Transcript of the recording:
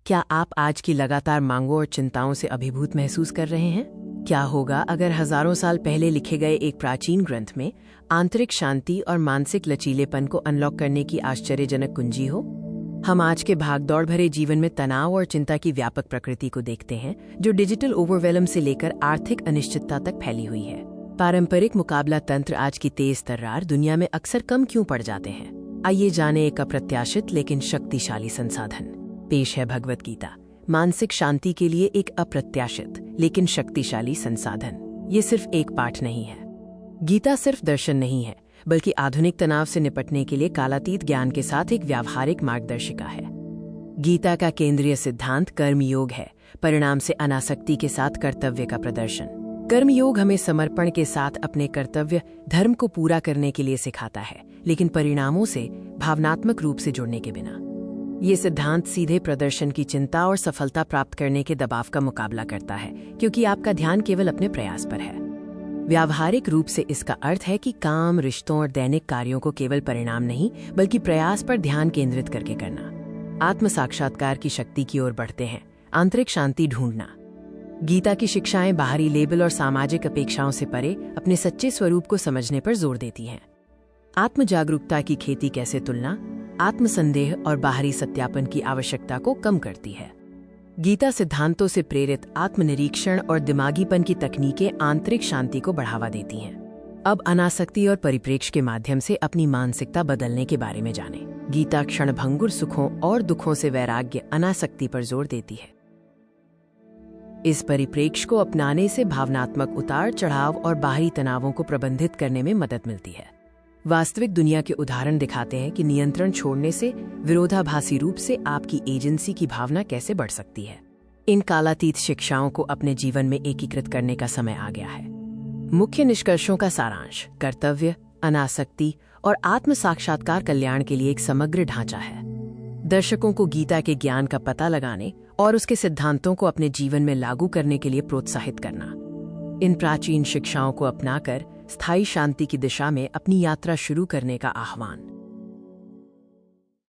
क्या आप आज की लगातार मांगों और चिंताओं से अभिभूत महसूस कर रहे हैं? क्या होगा अगर हजारों साल पहले लिखे गए एक प्राचीन ग्रंथ में आंतरिक शांति और मानसिक लचीलेपन को अनलॉक करने की आश्चर्यजनक कुंजी हो? हम आज के भागदौड़ भरे जीवन में तनाव और चिंता की व्यापक प्रकृति को देखते हैं, जो डिजिटल ओवरवेलम से लेकर आर्थिक अनिश्चितता तक फैली हुई है। पारंपरिक मुकाबला तंत्र आज की तेज तर्रार दुनिया में अक्सर कम क्यों पड़ जाते हैं? आइए जाने एक अप्रत्याशित लेकिन शक्तिशाली संसाधन। पेश है भगवत गीता, मानसिक शांति के लिए एक अप्रत्याशित लेकिन शक्तिशाली संसाधन। ये सिर्फ एक पाठ नहीं है। गीता सिर्फ दर्शन नहीं है, बल्कि आधुनिक तनाव से निपटने के लिए कालातीत ज्ञान के साथ एक व्यावहारिक मार्गदर्शिका है। गीता का केंद्रीय सिद्धांत कर्मयोग है, परिणाम से अनासक्ति के साथ कर्तव्य का प्रदर्शन। कर्मयोग हमें समर्पण के साथ अपने कर्तव्य धर्म को पूरा करने के लिए सिखाता है, लेकिन परिणामों से भावनात्मक रूप से जुड़ने के बिना। ये सिद्धांत सीधे प्रदर्शन की चिंता और सफलता प्राप्त करने के दबाव का मुकाबला करता है, क्योंकि आपका ध्यान केवल अपने प्रयास पर है। व्यावहारिक रूप से इसका अर्थ है कि काम, रिश्तों और दैनिक कार्यों को केवल परिणाम नहीं, बल्कि प्रयास पर ध्यान केंद्रित करके करना। आत्म साक्षात्कार की शक्ति की ओर बढ़ते हैं, आंतरिक शांति ढूंढना। गीता की शिक्षाएं बाहरी लेबल और सामाजिक अपेक्षाओं से परे अपने सच्चे स्वरूप को समझने पर जोर देती हैं। आत्म जागरूकता की खेती कैसे तुलना, आत्मसंदेह और बाहरी सत्यापन की आवश्यकता को कम करती है। गीता सिद्धांतों से प्रेरित आत्मनिरीक्षण और दिमागीपन की तकनीकें आंतरिक शांति को बढ़ावा देती हैं। अब अनासक्ति और परिप्रेक्ष्य के माध्यम से अपनी मानसिकता बदलने के बारे में जानें। गीता क्षणभंगुर सुखों और दुखों से वैराग्य, अनासक्ति पर जोर देती है। इस परिप्रेक्ष्य को अपनाने से भावनात्मक उतार चढ़ाव और बाहरी तनावों को प्रबंधित करने में मदद मिलती है। वास्तविक दुनिया के उदाहरण दिखाते हैं कि नियंत्रण छोड़ने से विरोधाभासी रूप से आपकी एजेंसी की भावना कैसे बढ़ सकती है। इन कालातीत शिक्षाओं को अपने जीवन में एकीकृत करने का समय आ गया है। मुख्य निष्कर्षों का सारांश: कर्तव्य, अनासक्ति और आत्म साक्षात्कार कल्याण के लिए एक समग्र ढांचा है। दर्शकों को गीता के ज्ञान का पता लगाने और उसके सिद्धांतों को अपने जीवन में लागू करने के लिए प्रोत्साहित करना। इन प्राचीन शिक्षाओं को अपनाकर स्थायी शांति की दिशा में अपनी यात्रा शुरू करने का आह्वान।